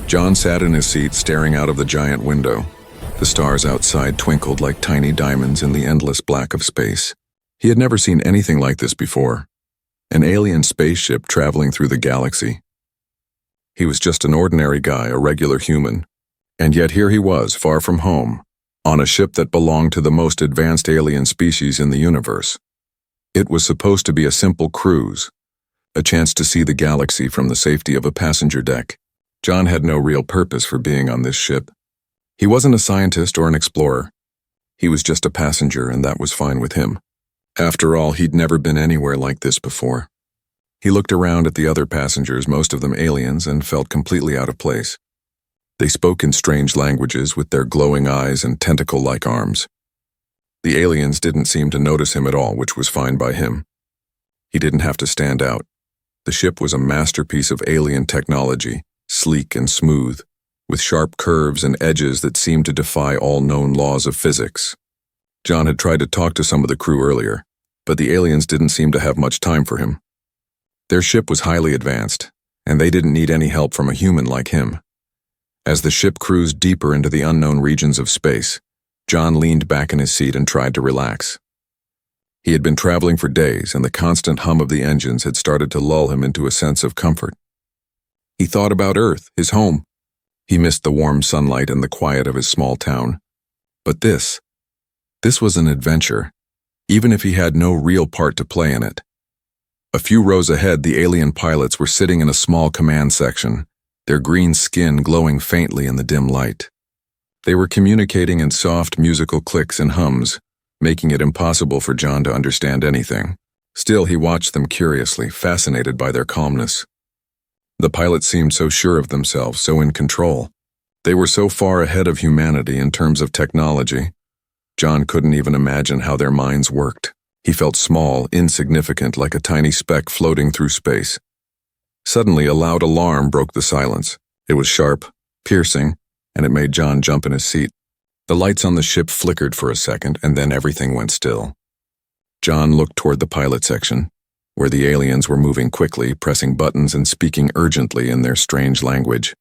John sat in his seat staring out of the giant window. The stars outside twinkled like tiny diamonds in the endless black of space. He had never seen anything like this before. An alien spaceship traveling through the galaxy. He was just an ordinary guy, a regular human. And yet here he was, far from home, on a ship that belonged to the most advanced alien species in the universe. It was supposed to be a simple cruise, a chance to see the galaxy from the safety of a passenger deck. John had no real purpose for being on this ship. He wasn't a scientist or an explorer. He was just a passenger, and that was fine with him. After all, he'd never been anywhere like this before. He looked around at the other passengers, most of them aliens, and felt completely out of place. They spoke in strange languages with their glowing eyes and tentacle-like arms. The aliens didn't seem to notice him at all, which was fine by him. He didn't have to stand out. The ship was a masterpiece of alien technology, sleek and smooth, with sharp curves and edges that seemed to defy all known laws of physics. John had tried to talk to some of the crew earlier, but the aliens didn't seem to have much time for him. Their ship was highly advanced, and they didn't need any help from a human like him. As the ship cruised deeper into the unknown regions of space, John leaned back in his seat and tried to relax. He had been traveling for days, and the constant hum of the engines had started to lull him into a sense of comfort. He thought about Earth, his home. He missed the warm sunlight and the quiet of his small town. But this was an adventure, even if he had no real part to play in it. A few rows ahead, the alien pilots were sitting in a small command section, their green skin glowing faintly in the dim light. They were communicating in soft musical clicks and hums, making it impossible for John to understand anything. Still, he watched them curiously, fascinated by their calmness. The pilots seemed so sure of themselves, so in control. They were so far ahead of humanity in terms of technology. John couldn't even imagine how their minds worked. He felt small, insignificant, like a tiny speck floating through space. Suddenly, a loud alarm broke the silence. It was sharp, piercing, and it made John jump in his seat. The lights on the ship flickered for a second, and then everything went still. John looked toward the pilot section, where the aliens were moving quickly, pressing buttons and speaking urgently in their strange language.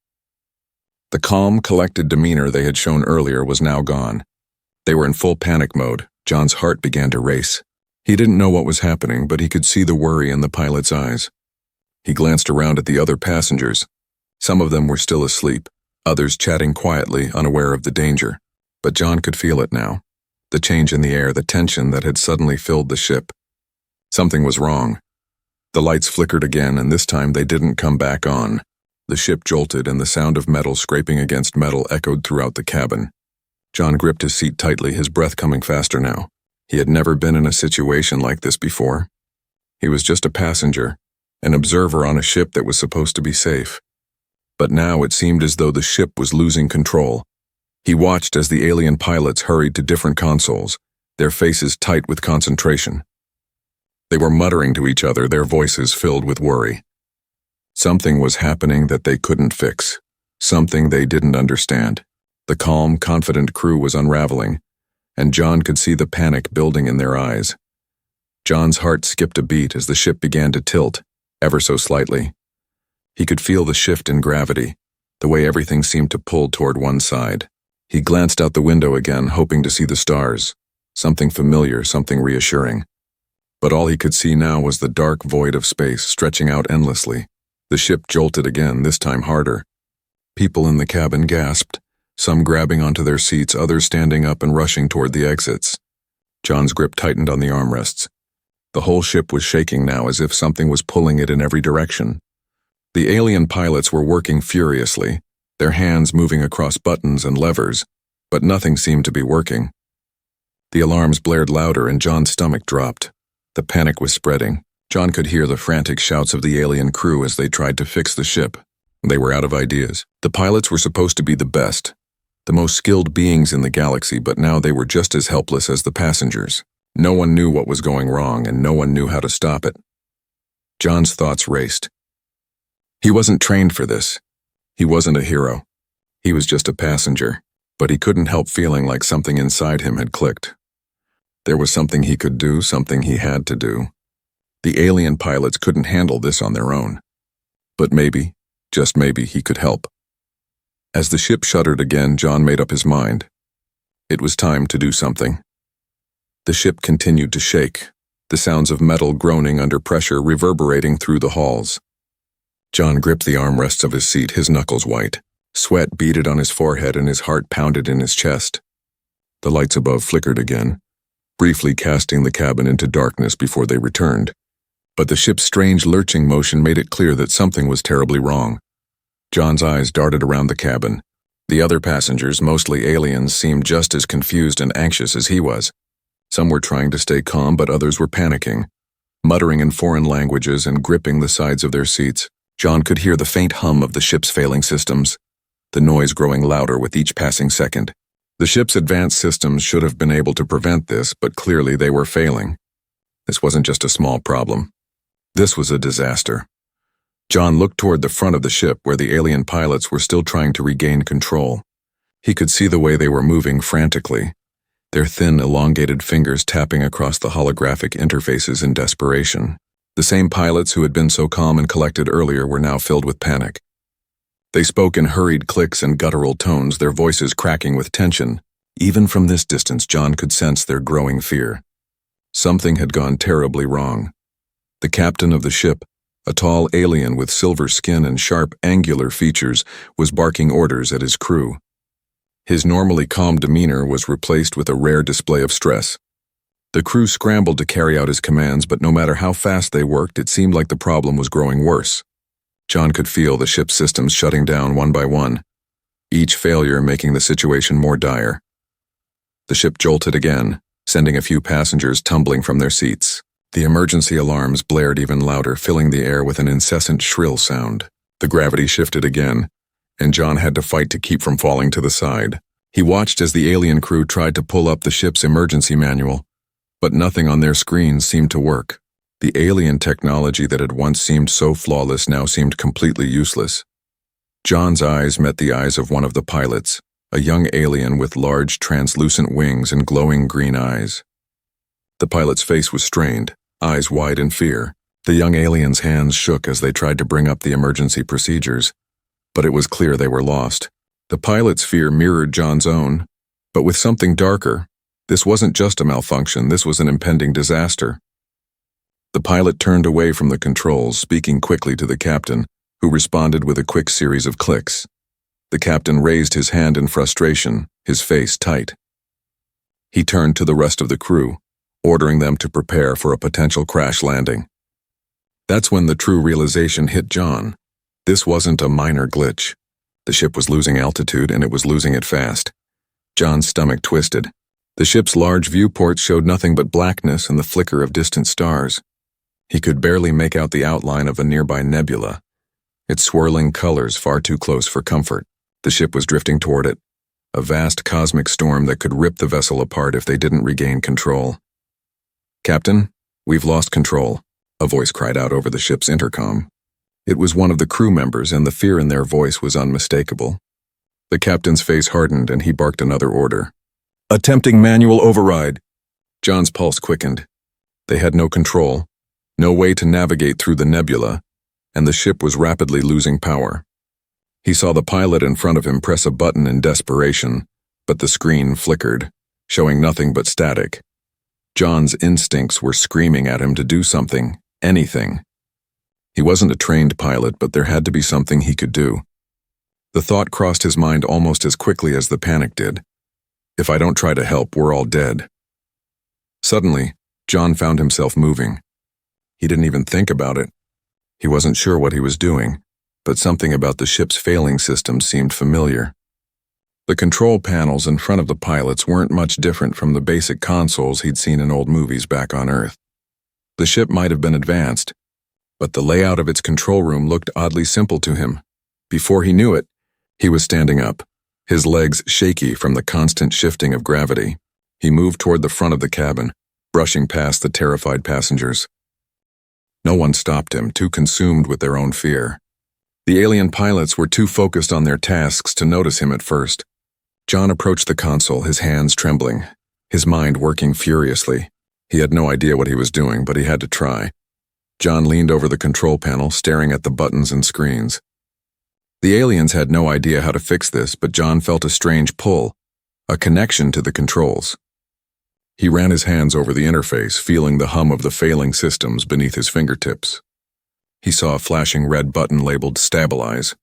The calm, collected demeanor they had shown earlier was now gone. They were in full panic mode. John's heart began to race. He didn't know what was happening, but he could see the worry in the pilot's eyes. He glanced around at the other passengers. Some of them were still asleep, others chatting quietly, unaware of the danger. But John could feel it now. The change in the air, the tension that had suddenly filled the ship. Something was wrong. The lights flickered again, and this time they didn't come back on. The ship jolted, and the sound of metal scraping against metal echoed throughout the cabin. John gripped his seat tightly, his breath coming faster now. He had never been in a situation like this before. He was just a passenger, an observer on a ship that was supposed to be safe. But now it seemed as though the ship was losing control. He watched as the alien pilots hurried to different consoles, their faces tight with concentration. They were muttering to each other, their voices filled with worry. Something was happening that they couldn't fix, something they didn't understand. The calm, confident crew was unraveling, and John could see the panic building in their eyes. John's heart skipped a beat as the ship began to tilt, ever so slightly. He could feel the shift in gravity, the way everything seemed to pull toward one side. He glanced out the window again, hoping to see the stars, something familiar, something reassuring. But all he could see now was the dark void of space stretching out endlessly. The ship jolted again, this time harder. People in the cabin gasped, some grabbing onto their seats, others standing up and rushing toward the exits. John's grip tightened on the armrests. The whole ship was shaking now, as if something was pulling it in every direction. The alien pilots were working furiously, their hands moving across buttons and levers, but nothing seemed to be working. The alarms blared louder and John's stomach dropped. The panic was spreading. John could hear the frantic shouts of the alien crew as they tried to fix the ship. They were out of ideas. The pilots were supposed to be the best, the most skilled beings in the galaxy, but now they were just as helpless as the passengers. No one knew what was going wrong, and no one knew how to stop it. John's thoughts raced. He wasn't trained for this. He wasn't a hero. He was just a passenger, but he couldn't help feeling like something inside him had clicked. There was something he could do, something he had to do. The alien pilots couldn't handle this on their own. But maybe, just maybe, he could help. As the ship shuddered again, John made up his mind. It was time to do something. The ship continued to shake, the sounds of metal groaning under pressure reverberating through the halls. John gripped the armrests of his seat, his knuckles white. Sweat beaded on his forehead and his heart pounded in his chest. The lights above flickered again, briefly casting the cabin into darkness before they returned. But the ship's strange lurching motion made it clear that something was terribly wrong. John's eyes darted around the cabin. The other passengers, mostly aliens, seemed just as confused and anxious as he was. Some were trying to stay calm, but others were panicking, muttering in foreign languages and gripping the sides of their seats. John could hear the faint hum of the ship's failing systems, the noise growing louder with each passing second. The ship's advanced systems should have been able to prevent this, but clearly they were failing. This wasn't just a small problem. This was a disaster. John looked toward the front of the ship where the alien pilots were still trying to regain control. He could see the way they were moving frantically, their thin, elongated fingers tapping across the holographic interfaces in desperation. The same pilots who had been so calm and collected earlier were now filled with panic. They spoke in hurried clicks and guttural tones, their voices cracking with tension. Even from this distance, John could sense their growing fear. Something had gone terribly wrong. The captain of the ship, a tall alien with silver skin and sharp, angular features, was barking orders at his crew. His normally calm demeanor was replaced with a rare display of stress. The crew scrambled to carry out his commands, but no matter how fast they worked, it seemed like the problem was growing worse. John could feel the ship's systems shutting down one by one, each failure making the situation more dire. The ship jolted again, sending a few passengers tumbling from their seats. The emergency alarms blared even louder, filling the air with an incessant shrill sound. The gravity shifted again, and John had to fight to keep from falling to the side. He watched as the alien crew tried to pull up the ship's emergency manual, but nothing on their screens seemed to work. The alien technology that had once seemed so flawless now seemed completely useless. John's eyes met the eyes of one of the pilots, a young alien with large translucent wings and glowing green eyes. The pilot's face was strained, eyes wide in fear. The young alien's hands shook as they tried to bring up the emergency procedures, but it was clear they were lost. The pilot's fear mirrored John's own, but with something darker. This wasn't just a malfunction, this was an impending disaster. The pilot turned away from the controls, speaking quickly to the captain, who responded with a quick series of clicks. The captain raised his hand in frustration, his face tight. He turned to the rest of the crew, ordering them to prepare for a potential crash landing. That's when the true realization hit John. This wasn't a minor glitch. The ship was losing altitude, and it was losing it fast. John's stomach twisted. The ship's large viewports showed nothing but blackness and the flicker of distant stars. He could barely make out the outline of a nearby nebula, its swirling colors far too close for comfort. The ship was drifting toward it, a vast cosmic storm that could rip the vessel apart if they didn't regain control. "Captain, we've lost control," a voice cried out over the ship's intercom. It was one of the crew members, and the fear in their voice was unmistakable. The captain's face hardened, and he barked another order. "Attempting manual override." John's pulse quickened. They had no control, no way to navigate through the nebula, and the ship was rapidly losing power. He saw the pilot in front of him press a button in desperation, but the screen flickered, showing nothing but static. John's instincts were screaming at him to do something, anything. He wasn't a trained pilot, but there had to be something he could do. The thought crossed his mind almost as quickly as the panic did. If I don't try to help, we're all dead. Suddenly, John found himself moving. He didn't even think about it. He wasn't sure what he was doing, but something about the ship's failing system seemed familiar. The control panels in front of the pilots weren't much different from the basic consoles he'd seen in old movies back on Earth. The ship might have been advanced, but the layout of its control room looked oddly simple to him. Before he knew it, he was standing up, his legs shaky from the constant shifting of gravity. He moved toward the front of the cabin, brushing past the terrified passengers. No one stopped him, too consumed with their own fear. The alien pilots were too focused on their tasks to notice him at first. John approached the console, his hands trembling, his mind working furiously. He had no idea what he was doing, but he had to try. John leaned over the control panel, staring at the buttons and screens. The aliens had no idea how to fix this, but John felt a strange pull, a connection to the controls. He ran his hands over the interface, feeling the hum of the failing systems beneath his fingertips. He saw a flashing red button labeled Stabilize.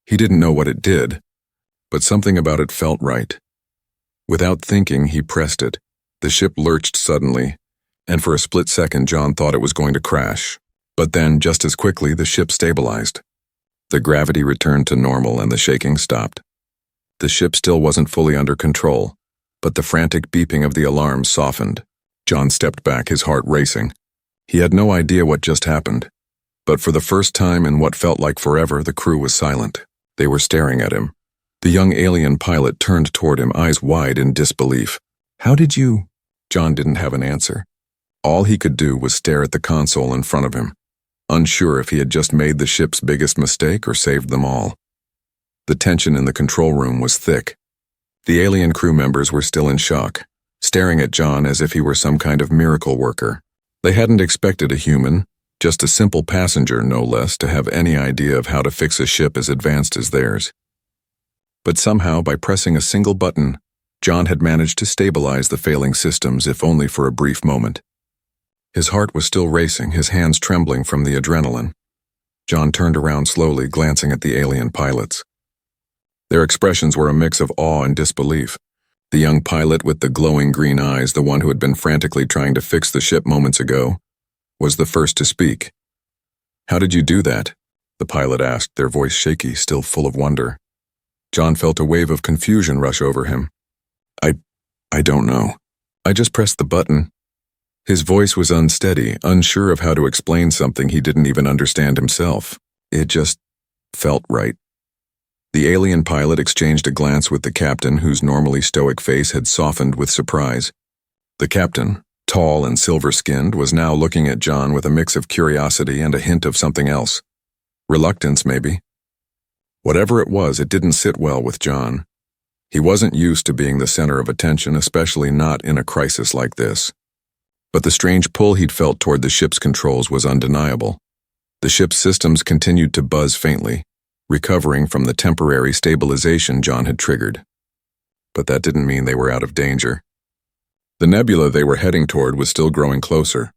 He didn't know what it did, but something about it felt right. Without thinking, he pressed it. The ship lurched suddenly, and for a split second John thought it was going to crash. But then, just as quickly, the ship stabilized. The gravity returned to normal and the shaking stopped. The ship still wasn't fully under control, but the frantic beeping of the alarms softened. John stepped back, his heart racing. He had no idea what just happened, but for the first time in what felt like forever, the crew was silent. They were staring at him. The young alien pilot turned toward him, eyes wide in disbelief. "How did you—" John didn't have an answer. All he could do was stare at the console in front of him, unsure if he had just made the ship's biggest mistake or saved them all. The tension in the control room was thick. The alien crew members were still in shock, staring at John as if he were some kind of miracle worker. They hadn't expected a human, just a simple passenger no less, to have any idea of how to fix a ship as advanced as theirs. But somehow, by pressing a single button, John had managed to stabilize the failing systems, if only for a brief moment. His heart was still racing, his hands trembling from the adrenaline. John turned around slowly, glancing at the alien pilots. Their expressions were a mix of awe and disbelief. The young pilot with the glowing green eyes, the one who had been frantically trying to fix the ship moments ago, was the first to speak. "How did you do that?" the pilot asked, their voice shaky, still full of wonder. John felt a wave of confusion rush over him. I don't know. I just pressed the button." His voice was unsteady, unsure of how to explain something he didn't even understand himself. It just felt right. The alien pilot exchanged a glance with the captain, whose normally stoic face had softened with surprise. The captain, tall and silver-skinned, was now looking at John with a mix of curiosity and a hint of something else. Reluctance, maybe. Whatever it was, it didn't sit well with John. He wasn't used to being the center of attention, especially not in a crisis like this. But the strange pull he'd felt toward the ship's controls was undeniable. The ship's systems continued to buzz faintly, recovering from the temporary stabilization John had triggered. But that didn't mean they were out of danger. The nebula they were heading toward was still growing closer.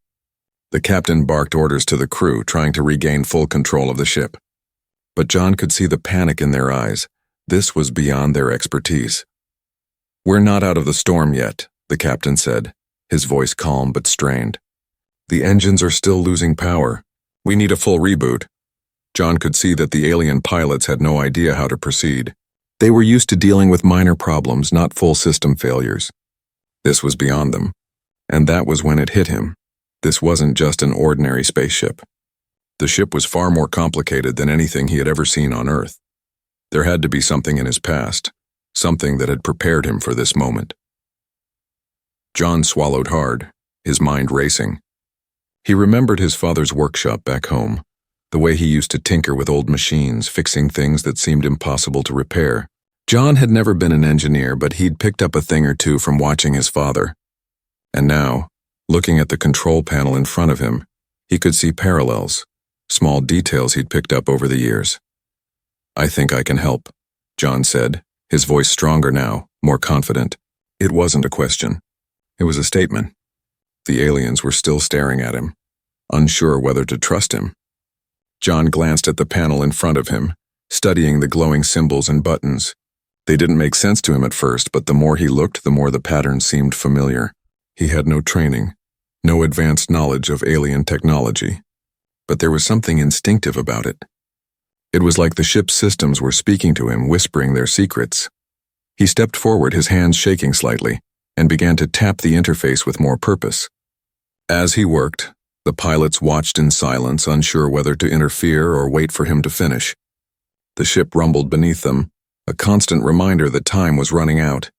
The captain barked orders to the crew, trying to regain full control of the ship. But John could see the panic in their eyes. This was beyond their expertise. "We're not out of the storm yet," the captain said, his voice calm but strained. "The engines are still losing power. We need a full reboot." John could see that the alien pilots had no idea how to proceed. They were used to dealing with minor problems, not full system failures. This was beyond them, and that was when it hit him. This wasn't just an ordinary spaceship. The ship was far more complicated than anything he had ever seen on Earth. There had to be something in his past, something that had prepared him for this moment. John swallowed hard, his mind racing. He remembered his father's workshop back home, the way he used to tinker with old machines, fixing things that seemed impossible to repair. John had never been an engineer, but he'd picked up a thing or two from watching his father. And now, looking at the control panel in front of him, he could see parallels, small details he'd picked up over the years. "I think I can help," John said, his voice stronger now, more confident. It wasn't a question. It was a statement. The aliens were still staring at him, unsure whether to trust him. John glanced at the panel in front of him, studying the glowing symbols and buttons. They didn't make sense to him at first, but the more he looked, the more the patterns seemed familiar. He had no training, no advanced knowledge of alien technology, but there was something instinctive about it. It was like the ship's systems were speaking to him, whispering their secrets. He stepped forward, his hands shaking slightly, and began to tap the interface with more purpose. As he worked, the pilots watched in silence, unsure whether to interfere or wait for him to finish. The ship rumbled beneath them, a constant reminder that time was running out.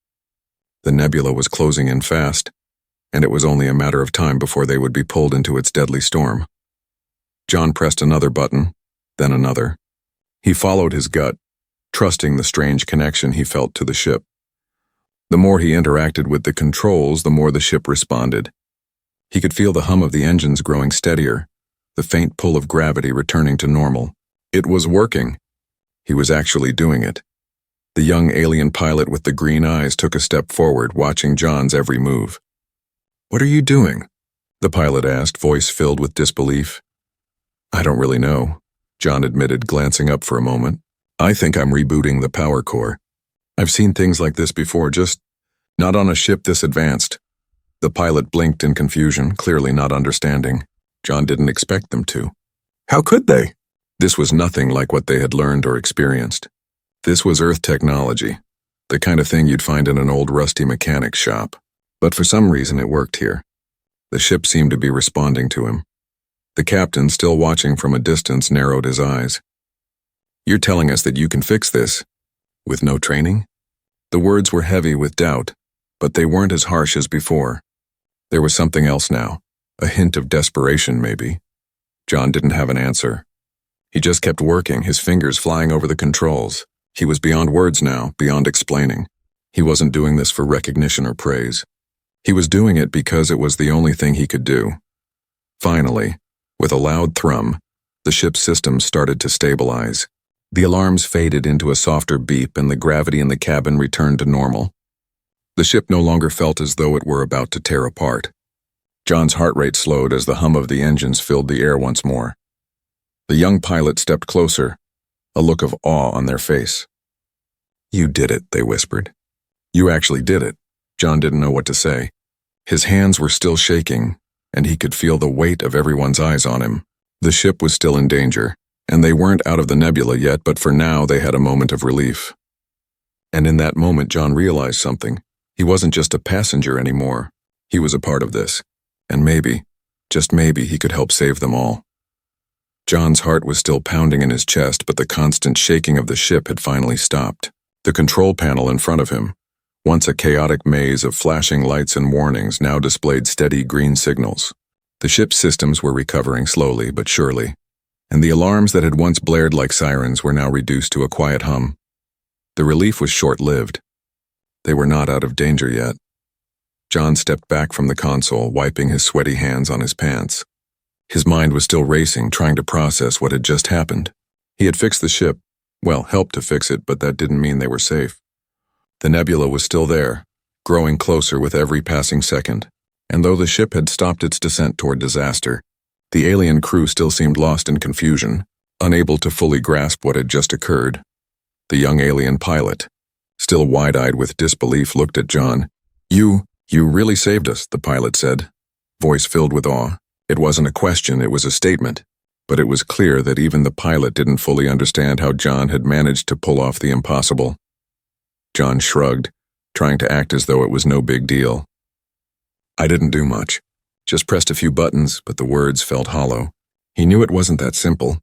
The nebula was closing in fast, and it was only a matter of time before they would be pulled into its deadly storm. John pressed another button, then another. He followed his gut, trusting the strange connection he felt to the ship. The more he interacted with the controls, the more the ship responded. He could feel the hum of the engines growing steadier, the faint pull of gravity returning to normal. It was working. He was actually doing it. The young alien pilot with the green eyes took a step forward, watching John's every move. "What are you doing?" the pilot asked, voice filled with disbelief. "I don't really know," John admitted, glancing up for a moment. "I think I'm rebooting the power core. I've seen things like this before, just not on a ship this advanced." The pilot blinked in confusion, clearly not understanding. John didn't expect them to. How could they? This was nothing like what they had learned or experienced. This was Earth technology, the kind of thing you'd find in an old rusty mechanic's shop. But for some reason it worked here. The ship seemed to be responding to him. The captain, still watching from a distance, narrowed his eyes. "You're telling us that you can fix this? With no training?" The words were heavy with doubt, but they weren't as harsh as before. There was something else now, a hint of desperation maybe. John didn't have an answer. He just kept working, his fingers flying over the controls. He was beyond words now, beyond explaining. He wasn't doing this for recognition or praise. He was doing it because it was the only thing he could do. Finally, with a loud thrum, the ship's systems started to stabilize. The alarms faded into a softer beep and the gravity in the cabin returned to normal. The ship no longer felt as though it were about to tear apart. John's heart rate slowed as the hum of the engines filled the air once more. The young pilot stepped closer, a look of awe on their face. "You did it," they whispered. "You actually did it." John didn't know what to say. His hands were still shaking, and he could feel the weight of everyone's eyes on him. The ship was still in danger, and they weren't out of the nebula yet, but for now they had a moment of relief. And in that moment, John realized something. He wasn't just a passenger anymore. He was a part of this, and maybe, just maybe, he could help save them all. John's heart was still pounding in his chest, but the constant shaking of the ship had finally stopped. The control panel in front of him, once a chaotic maze of flashing lights and warnings, now displayed steady green signals. The ship's systems were recovering slowly but surely, and the alarms that had once blared like sirens were now reduced to a quiet hum. The relief was short-lived. They were not out of danger yet. John stepped back from the console, wiping his sweaty hands on his pants. His mind was still racing, trying to process what had just happened. He had fixed the ship, well, helped to fix it, but that didn't mean they were safe. The nebula was still there, growing closer with every passing second, and though the ship had stopped its descent toward disaster, the alien crew still seemed lost in confusion, unable to fully grasp what had just occurred. The young alien pilot, still wide-eyed with disbelief, looked at John. You really saved us," the pilot said, voice filled with awe. It wasn't a question, it was a statement, but it was clear that even the pilot didn't fully understand how John had managed to pull off the impossible. John shrugged, trying to act as though it was no big deal. "I didn't do much. Just pressed a few buttons," but the words felt hollow. He knew it wasn't that simple.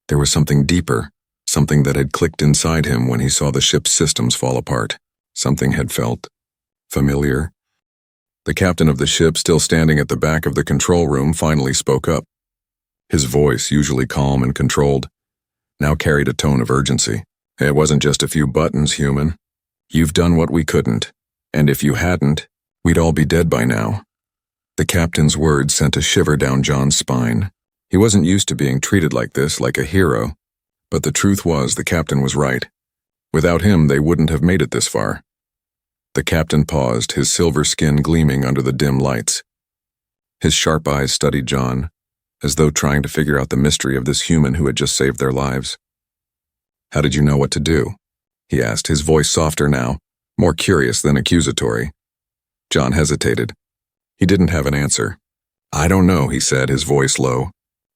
There was something deeper, something that had clicked inside him when he saw the ship's systems fall apart. Something had felt familiar. The captain of the ship, still standing at the back of the control room, finally spoke up. His voice, usually calm and controlled, now carried a tone of urgency. "It wasn't just a few buttons, human. You've done what we couldn't, and if you hadn't, we'd all be dead by now." The captain's words sent a shiver down John's spine. He wasn't used to being treated like this, like a hero, but the truth was the captain was right. Without him, they wouldn't have made it this far. The captain paused, his silver skin gleaming under the dim lights. His sharp eyes studied John, as though trying to figure out the mystery of this human who had just saved their lives. "How did you know what to do?" he asked, his voice softer now, more curious than accusatory. John hesitated. He didn't have an answer. "I don't know," he said, his voice low.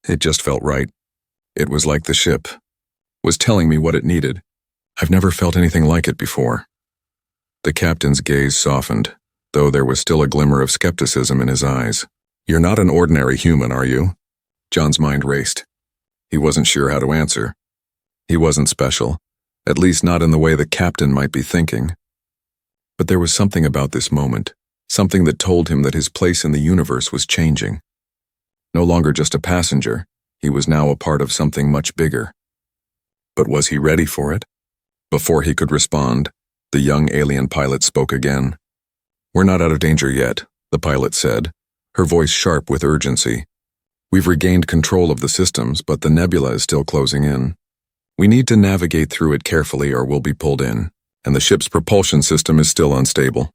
"It just felt right. It was like the ship was telling me what it needed. I've never felt anything like it before." The captain's gaze softened, though there was still a glimmer of skepticism in his eyes. "You're not an ordinary human, are you?" John's mind raced. He wasn't sure how to answer. He wasn't special, at least not in the way the captain might be thinking. But there was something about this moment, something that told him that his place in the universe was changing. No longer just a passenger, he was now a part of something much bigger. But was he ready for it? Before he could respond, the young alien pilot spoke again. "We're not out of danger yet," the pilot said, her voice sharp with urgency. "We've regained control of the systems, but the nebula is still closing in. We need to navigate through it carefully or we'll be pulled in, and the ship's propulsion system is still unstable.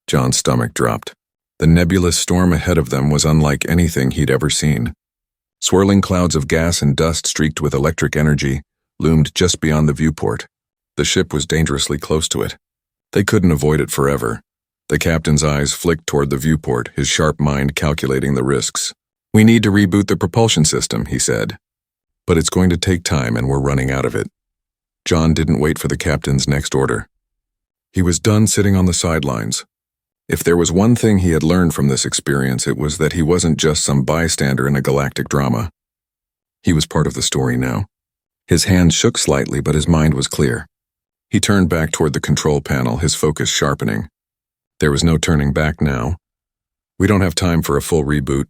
John's stomach dropped. The nebulous storm ahead of them was unlike anything he'd ever seen. Swirling clouds of gas and dust streaked with electric energy loomed just beyond the viewport. The ship was dangerously close to it. They couldn't avoid it forever. The captain's eyes flicked toward the viewport, his sharp mind calculating the risks. "We need to reboot the propulsion system," he said. "But it's going to take time and we're running out of it." John didn't wait for the captain's next order. He was done sitting on the sidelines. If there was one thing he had learned from this experience, it was that he wasn't just some bystander in a galactic drama. He was part of the story now. His hands shook slightly, but his mind was clear. He turned back toward the control panel, his focus sharpening. There was no turning back now. "We don't have time for a full reboot,"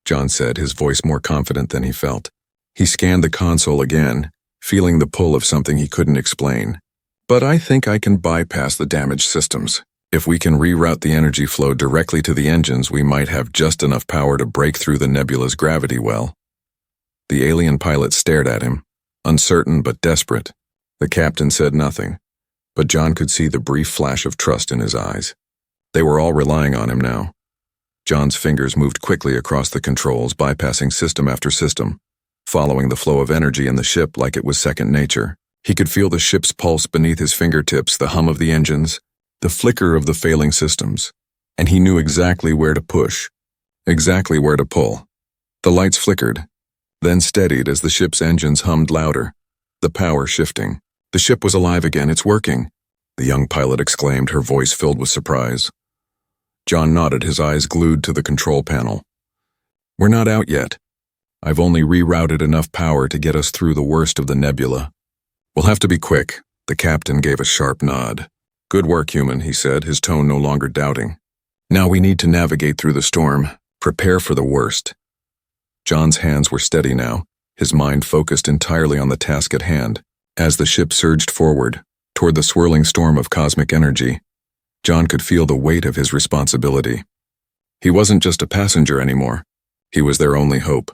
John said, his voice more confident than he felt. He scanned the console again, feeling the pull of something he couldn't explain. "But I think I can bypass the damaged systems. If we can reroute the energy flow directly to the engines, we might have just enough power to break through the nebula's gravity well." The alien pilot stared at him, uncertain but desperate. The captain said nothing, but John could see the brief flash of trust in his eyes. They were all relying on him now. John's fingers moved quickly across the controls, bypassing system after system, following the flow of energy in the ship like it was second nature. He could feel the ship's pulse beneath his fingertips, the hum of the engines, the flicker of the failing systems, and he knew exactly where to push, exactly where to pull. The lights flickered, then steadied as the ship's engines hummed louder, the power shifting. "The ship was alive again, it's working," the young pilot exclaimed, her voice filled with surprise. John nodded, his eyes glued to the control panel. "We're not out yet. I've only rerouted enough power to get us through the worst of the nebula. We'll have to be quick." The captain gave a sharp nod. "Good work, human," he said, his tone no longer doubting. "Now we need to navigate through the storm, prepare for the worst." John's hands were steady now, his mind focused entirely on the task at hand. As the ship surged forward, toward the swirling storm of cosmic energy, John could feel the weight of his responsibility. He wasn't just a passenger anymore. He was their only hope.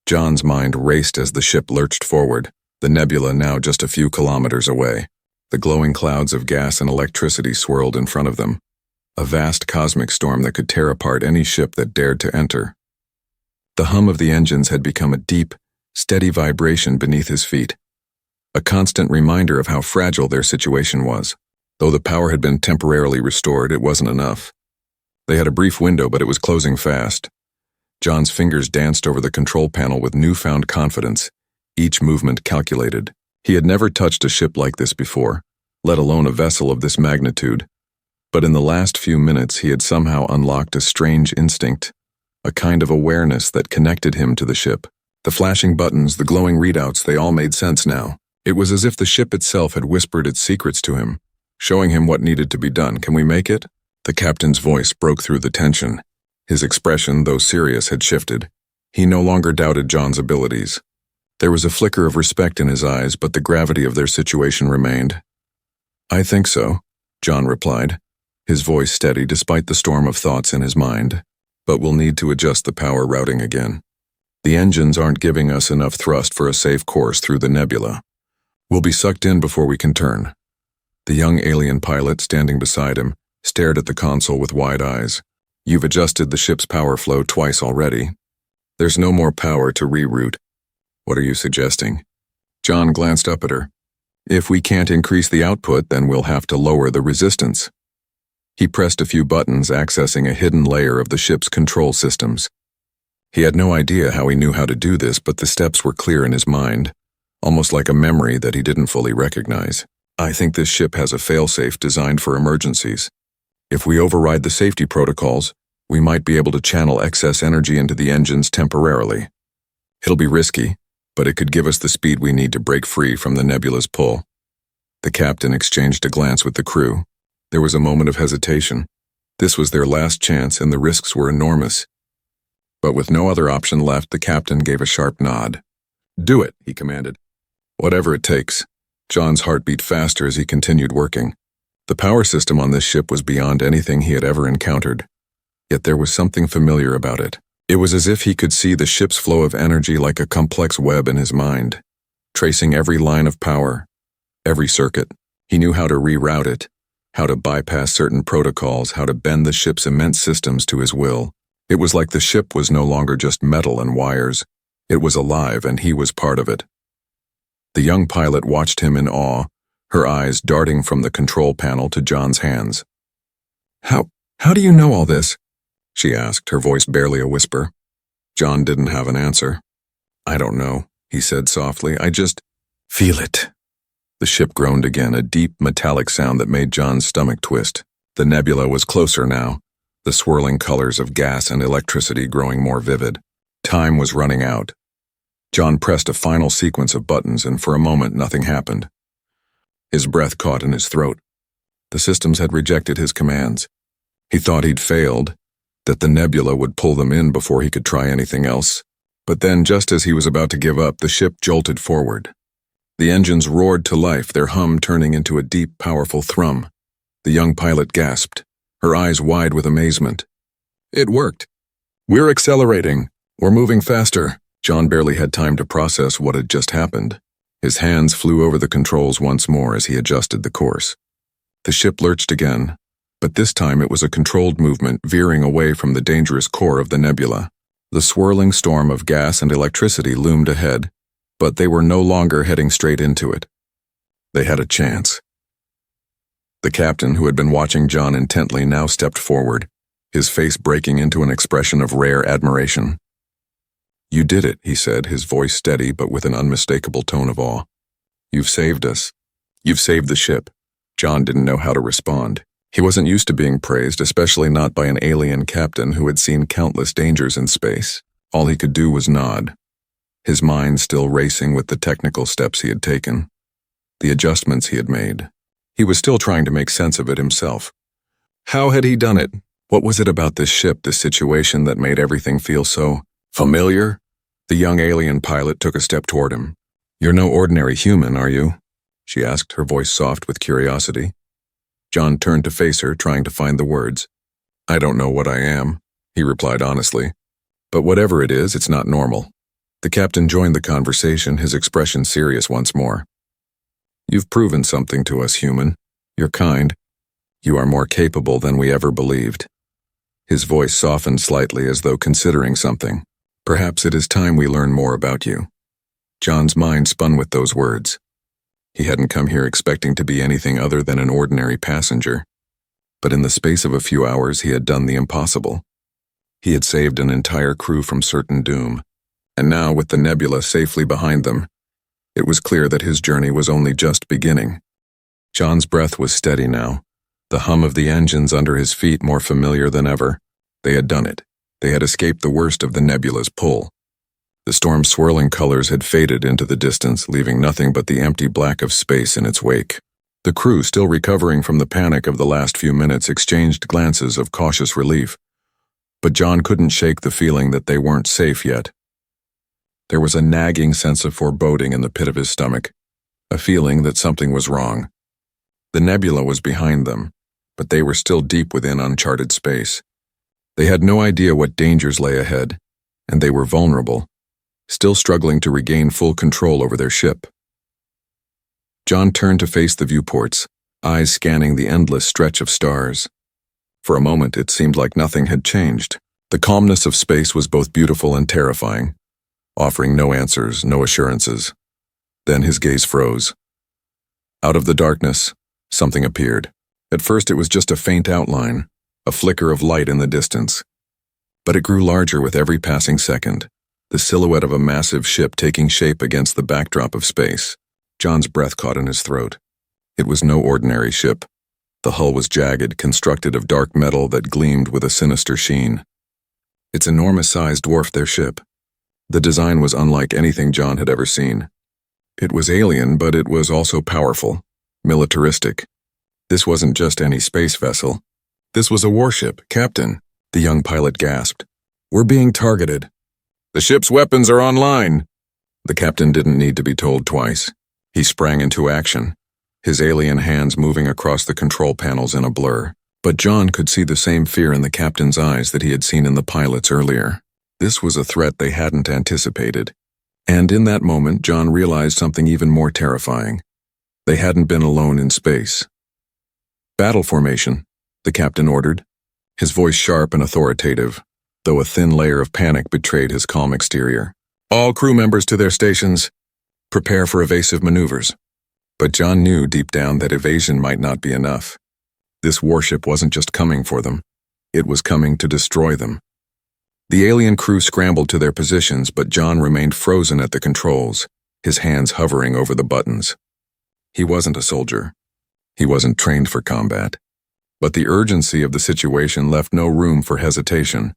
John's mind raced as the ship lurched forward, the nebula now just a few kilometers away. The glowing clouds of gas and electricity swirled in front of them, a vast cosmic storm that could tear apart any ship that dared to enter. The hum of the engines had become a deep, steady vibration beneath his feet, a constant reminder of how fragile their situation was. Though the power had been temporarily restored, it wasn't enough. They had a brief window, but it was closing fast. John's fingers danced over the control panel with newfound confidence, each movement calculated. He had never touched a ship like this before, let alone a vessel of this magnitude. But in the last few minutes, he had somehow unlocked a strange instinct, a kind of awareness that connected him to the ship. The flashing buttons, the glowing readouts, they all made sense now. It was as if the ship itself had whispered its secrets to him, showing him what needed to be done. "Can we make it?" The captain's voice broke through the tension. His expression, though serious, had shifted. He no longer doubted John's abilities. There was a flicker of respect in his eyes, but the gravity of their situation remained. "I think so," John replied, his voice steady despite the storm of thoughts in his mind. "But we'll need to adjust the power routing again. The engines aren't giving us enough thrust for a safe course through the nebula. We'll be sucked in before we can turn." The young alien pilot, standing beside him, stared at the console with wide eyes. "You've adjusted the ship's power flow twice already. There's no more power to reroute. What are you suggesting?" John glanced up at her. "If we can't increase the output, then we'll have to lower the resistance." He pressed a few buttons, accessing a hidden layer of the ship's control systems. He had no idea how he knew how to do this, but the steps were clear in his mind, almost like a memory that he didn't fully recognize. "I think this ship has a failsafe designed for emergencies. If we override the safety protocols, we might be able to channel excess energy into the engines temporarily. It'll be risky, but it could give us the speed we need to break free from the nebula's pull." The captain exchanged a glance with the crew. There was a moment of hesitation. This was their last chance, and the risks were enormous. But with no other option left, the captain gave a sharp nod. "Do it," he commanded. "Whatever it takes." John's heart beat faster as he continued working. The power system on this ship was beyond anything he had ever encountered. Yet there was something familiar about it. It was as if he could see the ship's flow of energy like a complex web in his mind. tracing every line of power, every circuit. He knew how to reroute it, how to bypass certain protocols, how to bend the ship's immense systems to his will. It was like the ship was no longer just metal and wires. It was alive, and he was part of it. The young pilot watched him in awe, her eyes darting from the control panel to John's hands. How do you know all this?" she asked, her voice barely a whisper. John didn't have an answer. "I don't know," he said softly. "I just feel it." The ship groaned again, a deep, metallic sound that made John's stomach twist. The nebula was closer now, the swirling colors of gas and electricity growing more vivid. Time was running out. John pressed a final sequence of buttons, and for a moment nothing happened. His breath caught in his throat. The systems had rejected his commands. He thought he'd failed, that the nebula would pull them in before he could try anything else. But then, just as he was about to give up, the ship jolted forward. The engines roared to life, their hum turning into a deep, powerful thrum. The young pilot gasped, her eyes wide with amazement. It worked. "We're accelerating. We're moving faster." John barely had time to process what had just happened. His hands flew over the controls once more as he adjusted the course. The ship lurched again, but this time it was a controlled movement veering away from the dangerous core of the nebula. The swirling storm of gas and electricity loomed ahead, but they were no longer heading straight into it. They had a chance. The captain, who had been watching John intently, now stepped forward, his face breaking into an expression of rare admiration. "You did it," he said, his voice steady but with an unmistakable tone of awe. "You've saved us. You've saved the ship." John didn't know how to respond. He wasn't used to being praised, especially not by an alien captain who had seen countless dangers in space. All he could do was nod, his mind still racing with the technical steps he had taken, the adjustments he had made. He was still trying to make sense of it himself. How had he done it? What was it about this ship, this situation, that made everything feel so familiar? The young alien pilot took a step toward him. "You're no ordinary human, are you?" she asked, her voice soft with curiosity. John turned to face her, trying to find the words. "I don't know what I am," he replied honestly. "But whatever it is, it's not normal." The captain joined the conversation, his expression serious once more. "You've proven something to us, human. You're kind. You are more capable than we ever believed." His voice softened slightly as though considering something. "Perhaps it is time we learn more about you." John's mind spun with those words. He hadn't come here expecting to be anything other than an ordinary passenger. But in the space of a few hours, he had done the impossible. He had saved an entire crew from certain doom. And now, with the nebula safely behind them, it was clear that his journey was only just beginning. John's breath was steady now, the hum of the engines under his feet more familiar than ever. They had done it. They had escaped the worst of the nebula's pull. The storm's swirling colors had faded into the distance, leaving nothing but the empty black of space in its wake. The crew, still recovering from the panic of the last few minutes, exchanged glances of cautious relief. But John couldn't shake the feeling that they weren't safe yet. There was a nagging sense of foreboding in the pit of his stomach, a feeling that something was wrong. The nebula was behind them, but they were still deep within uncharted space. They had no idea what dangers lay ahead, and they were vulnerable, still struggling to regain full control over their ship. John turned to face the viewports, eyes scanning the endless stretch of stars. For a moment, it seemed like nothing had changed. The calmness of space was both beautiful and terrifying, offering no answers, no assurances. Then his gaze froze. Out of the darkness, something appeared. At first, it was just a faint outline, a flicker of light in the distance. But it grew larger with every passing second, the silhouette of a massive ship taking shape against the backdrop of space. John's breath caught in his throat. It was no ordinary ship. The hull was jagged, constructed of dark metal that gleamed with a sinister sheen. Its enormous size dwarfed their ship. The design was unlike anything John had ever seen. It was alien, but it was also powerful, militaristic. This wasn't just any space vessel. This was a warship, Captain, the young pilot gasped. "We're being targeted." "The ship's weapons are online." The captain didn't need to be told twice. He sprang into action, his alien hands moving across the control panels in a blur. But John could see the same fear in the captain's eyes that he had seen in the pilot's earlier. This was a threat they hadn't anticipated. And in that moment, John realized something even more terrifying. They hadn't been alone in space. "Battle formation," the captain ordered, his voice sharp and authoritative, though a thin layer of panic betrayed his calm exterior. "All crew members to their stations. Prepare for evasive maneuvers." But John knew deep down that evasion might not be enough. This warship wasn't just coming for them. It was coming to destroy them. The alien crew scrambled to their positions, but John remained frozen at the controls, his hands hovering over the buttons. He wasn't a soldier. He wasn't trained for combat. But the urgency of the situation left no room for hesitation.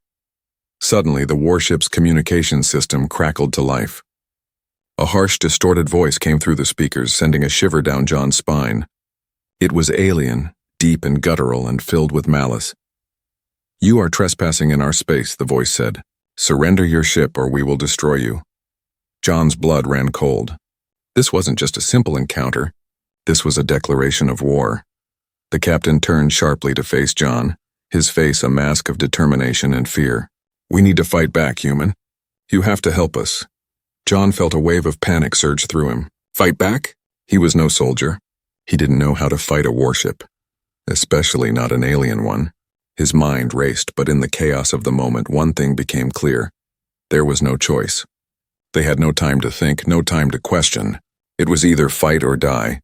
Suddenly, the warship's communication system crackled to life. A harsh, distorted voice came through the speakers, sending a shiver down John's spine. It was alien, deep and guttural, and filled with malice. "You are trespassing in our space," the voice said. "Surrender your ship or we will destroy you." John's blood ran cold. This wasn't just a simple encounter. This was a declaration of war. The captain turned sharply to face John, his face a mask of determination and fear. "We need to fight back, human. You have to help us." John felt a wave of panic surge through him. Fight back? He was no soldier. He didn't know how to fight a warship, especially not an alien one. His mind raced, but in the chaos of the moment, one thing became clear. There was no choice. They had no time to think, no time to question. It was either fight or die.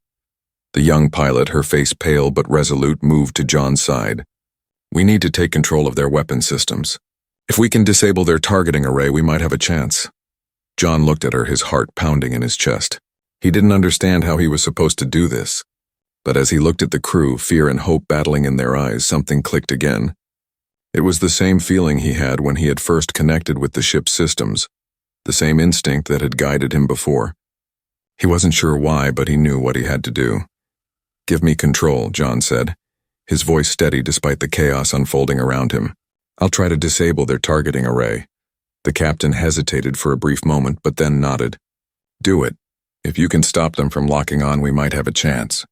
The young pilot, her face pale but resolute, moved to John's side. "We need to take control of their weapon systems. If we can disable their targeting array, we might have a chance." John looked at her, his heart pounding in his chest. He didn't understand how he was supposed to do this. But as he looked at the crew, fear and hope battling in their eyes, something clicked again. It was the same feeling he had when he had first connected with the ship's systems, the same instinct that had guided him before. He wasn't sure why, but he knew what he had to do. "Give me control," John said, his voice steady despite the chaos unfolding around him. "I'll try to disable their targeting array." The captain hesitated for a brief moment, but then nodded. "Do it. If you can stop them from locking on, we might have a chance."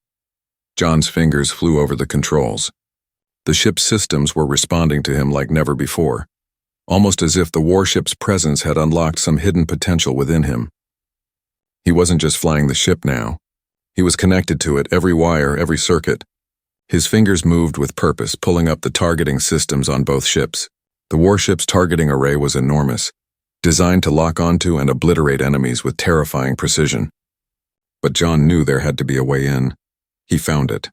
John's fingers flew over the controls. The ship's systems were responding to him like never before, almost as if the warship's presence had unlocked some hidden potential within him. He wasn't just flying the ship now. He was connected to it, every wire, every circuit. His fingers moved with purpose, pulling up the targeting systems on both ships. The warship's targeting array was enormous, designed to lock onto and obliterate enemies with terrifying precision. But John knew there had to be a way in. He found it.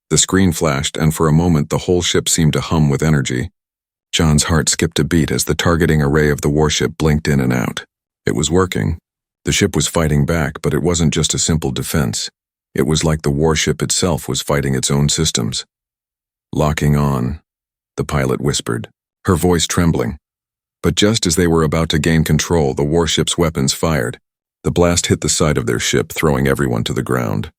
The screen flashed, and for a moment the whole ship seemed to hum with energy. John's heart skipped a beat as the targeting array of the warship blinked in and out. It was working. The ship was fighting back, but it wasn't just a simple defense. It was like the warship itself was fighting its own systems. "Locking on," the pilot whispered, her voice trembling. But just as they were about to gain control, the warship's weapons fired. The blast hit the side of their ship, throwing everyone to the ground.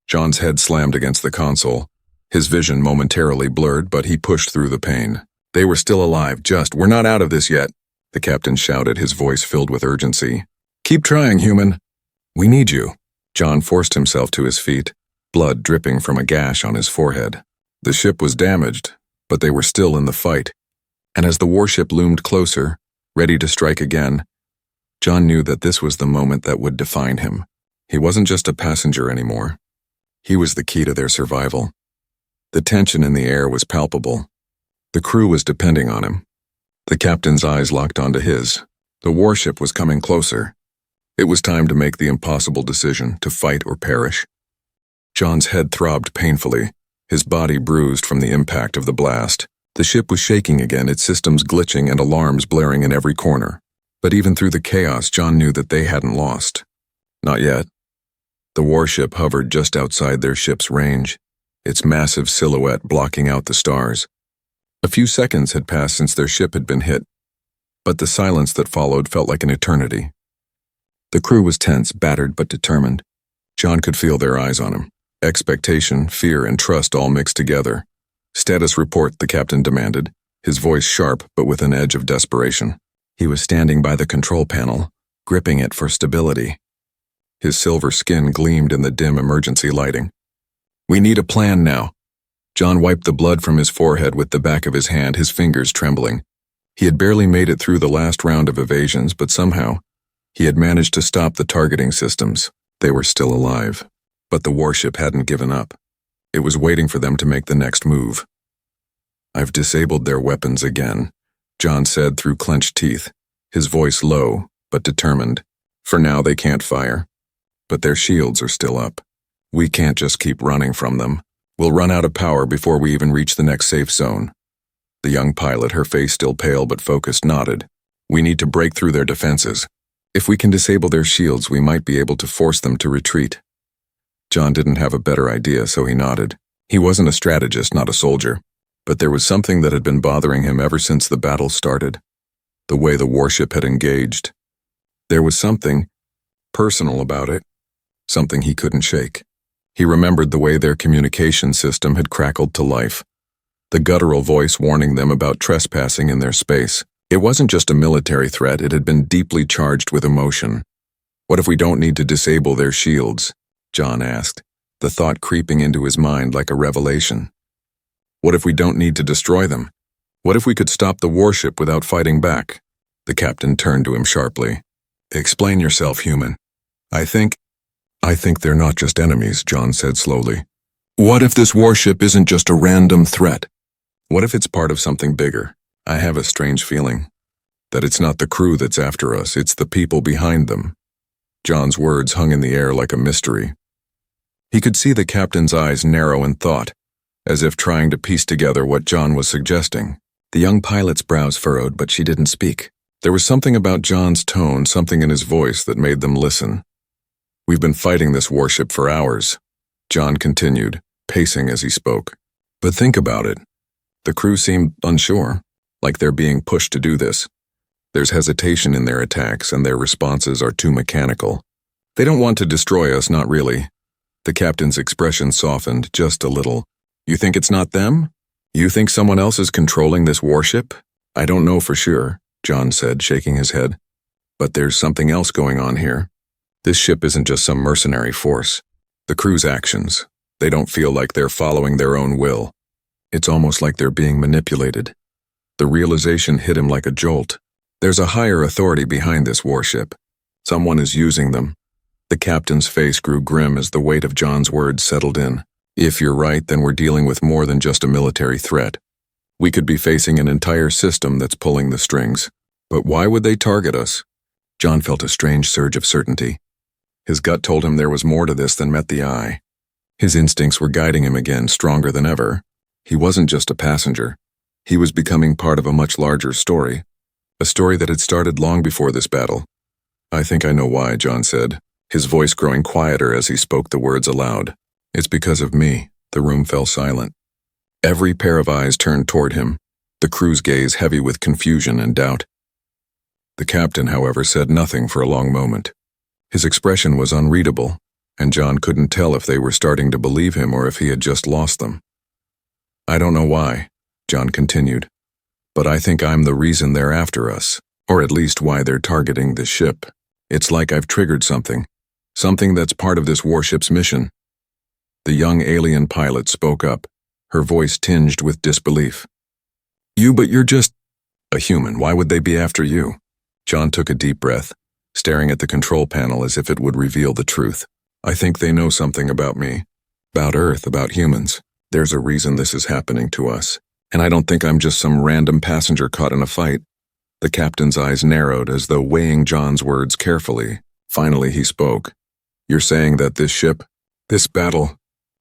John's head slammed against the console. His vision momentarily blurred, but he pushed through the pain. "They were still alive, we're not out of this yet," the captain shouted, his voice filled with urgency. "Keep trying, human. We need you." John forced himself to his feet, blood dripping from a gash on his forehead. The ship was damaged, but they were still in the fight. And as the warship loomed closer, ready to strike again, John knew that this was the moment that would define him. He wasn't just a passenger anymore. He was the key to their survival. The tension in the air was palpable. The crew was depending on him. The captain's eyes locked onto his. The warship was coming closer. It was time to make the impossible decision, to fight or perish. John's head throbbed painfully, his body bruised from the impact of the blast. The ship was shaking again, its systems glitching and alarms blaring in every corner. But even through the chaos, John knew that they hadn't lost. Not yet. The warship hovered just outside their ship's range, its massive silhouette blocking out the stars. A few seconds had passed since their ship had been hit, but the silence that followed felt like an eternity. The crew was tense, battered but determined. John could feel their eyes on him. Expectation, fear, and trust all mixed together. "Status report," the captain demanded, his voice sharp but with an edge of desperation. He was standing by the control panel, gripping it for stability. His silver skin gleamed in the dim emergency lighting. "We need a plan now." John wiped the blood from his forehead with the back of his hand, his fingers trembling. He had barely made it through the last round of evasions, but somehow, He had managed to stop the targeting systems. They were still alive. But the warship hadn't given up. It was waiting for them to make the next move. "I've disabled their weapons again," John said through clenched teeth, his voice low but determined. "For now they can't fire. But their shields are still up. We can't just keep running from them. We'll run out of power before we even reach the next safe zone." The young pilot, her face still pale but focused, nodded. "We need to break through their defenses. If we can disable their shields, we might be able to force them to retreat." John didn't have a better idea, so he nodded. He wasn't a strategist, not a soldier. But there was something that had been bothering him ever since the battle started. The way the warship had engaged. There was something personal about it. Something he couldn't shake. He remembered the way their communication system had crackled to life. The guttural voice warning them about trespassing in their space. It wasn't just a military threat, it had been deeply charged with emotion. "What if we don't need to disable their shields?" John asked, the thought creeping into his mind like a revelation. "What if we don't need to destroy them? What if we could stop the warship without fighting back?" The captain turned to him sharply. "Explain yourself, human." I think they're not just enemies," John said slowly. "What if this warship isn't just a random threat? What if it's part of something bigger? I have a strange feeling that it's not the crew that's after us, it's the people behind them." John's words hung in the air like a mystery. He could see the captain's eyes narrow in thought, as if trying to piece together what John was suggesting. The young pilot's brows furrowed, but she didn't speak. There was something about John's tone, something in his voice that made them listen. "We've been fighting this warship for hours," John continued, pacing as he spoke. "But think about it. The crew seemed unsure, like they're being pushed to do this. There's hesitation in their attacks, and their responses are too mechanical. They don't want to destroy us, not really." The captain's expression softened just a little. "You think it's not them? You think someone else is controlling this warship?" "I don't know for sure," John said, shaking his head. "But there's something else going on here. This ship isn't just some mercenary force. The crew's actions, they don't feel like they're following their own will. It's almost like they're being manipulated." The realization hit him like a jolt. There's a higher authority behind this warship. Someone is using them. The captain's face grew grim as the weight of John's words settled in. "If you're right, then we're dealing with more than just a military threat. We could be facing an entire system that's pulling the strings. But why would they target us?" John felt a strange surge of certainty. His gut told him there was more to this than met the eye. His instincts were guiding him again, stronger than ever. He wasn't just a passenger. He was becoming part of a much larger story. A story that had started long before this battle. "I think I know why," John said, his voice growing quieter as he spoke the words aloud. "It's because of me." The room fell silent. Every pair of eyes turned toward him, the crew's gaze heavy with confusion and doubt. The captain, however, said nothing for a long moment. His expression was unreadable, and John couldn't tell if they were starting to believe him or if he had just lost them. "I don't know why," John continued, "but I think I'm the reason they're after us, or at least why they're targeting this ship. It's like I've triggered something that's part of this warship's mission." The young alien pilot spoke up, her voice tinged with disbelief. But you're just a human. Why would they be after you?" John took a deep breath, staring at the control panel as if it would reveal the truth. "I think they know something about me, about Earth, about humans. There's a reason this is happening to us, and I don't think I'm just some random passenger caught in a fight." The captain's eyes narrowed as though weighing John's words carefully. Finally he spoke. "You're saying that this ship, this battle,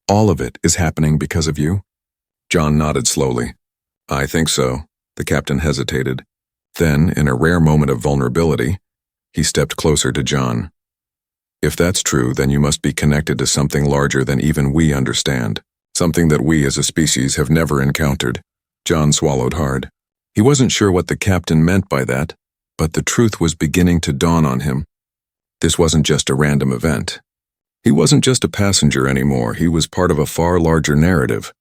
all of it is happening because of you?" John nodded slowly. "I think so." The captain hesitated. Then, in a rare moment of vulnerability, he stepped closer to John. "If that's true, then you must be connected to something larger than even we understand. Something that we as a species have never encountered." John swallowed hard. He wasn't sure what the captain meant by that, but the truth was beginning to dawn on him. This wasn't just a random event. He wasn't just a passenger anymore, he was part of a far larger narrative.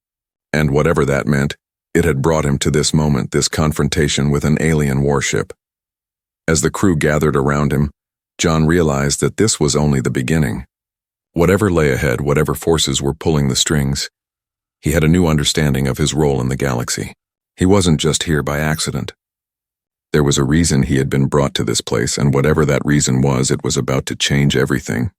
And whatever that meant, it had brought him to this moment, this confrontation with an alien warship. As the crew gathered around him, John realized that this was only the beginning. Whatever lay ahead, whatever forces were pulling the strings, he had a new understanding of his role in the galaxy. He wasn't just here by accident. There was a reason he had been brought to this place, and whatever that reason was, it was about to change everything.